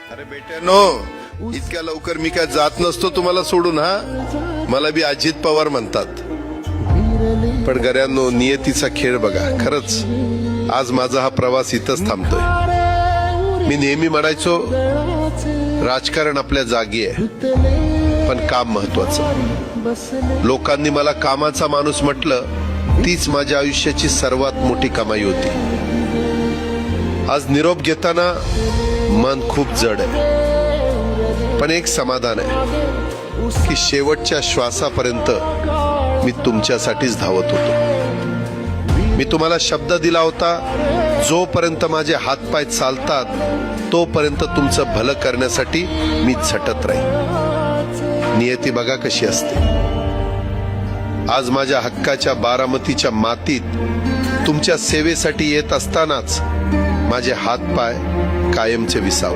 अरे बेट्यानो, इतक्या लवकर मी काय जात नसतो तुम्हाला सोडून. हा, मला बी अजित पवार म्हणतात. पण गऱ्यांनो, नियतीचा खेळ बघा. खरंच आज माझा हा प्रवास इथंच थांबतोय. मी नेहमी म्हणायचो राजकारण आपल्या जागी आहे, पण काम महत्वाचं. लोकांनी मला कामाचा माणूस म्हटलं, तीच माझ्या आयुष्याची सर्वात मोठी कमाई होती. आज निरोप घेताना मन खूप जड आहे, पण एक समाधान आहे की शेवटच्या श्वासापर्यंत मी तुमच्यासाठीच धावत होतो. मी तुम्हाला शब्द दिला होता, जोपर्यंत माझे हातपाय चालतात तोपर्यंत तुमचं भलं करण्यासाठी मी झटत राहीन. नियती बघा कशी असते. आज माझ्या हक्काच्या बारामतीच्या मातीत तुमच्या सेवेसाठी येत असतानाच माझे हातपाय कायमचे विसावले.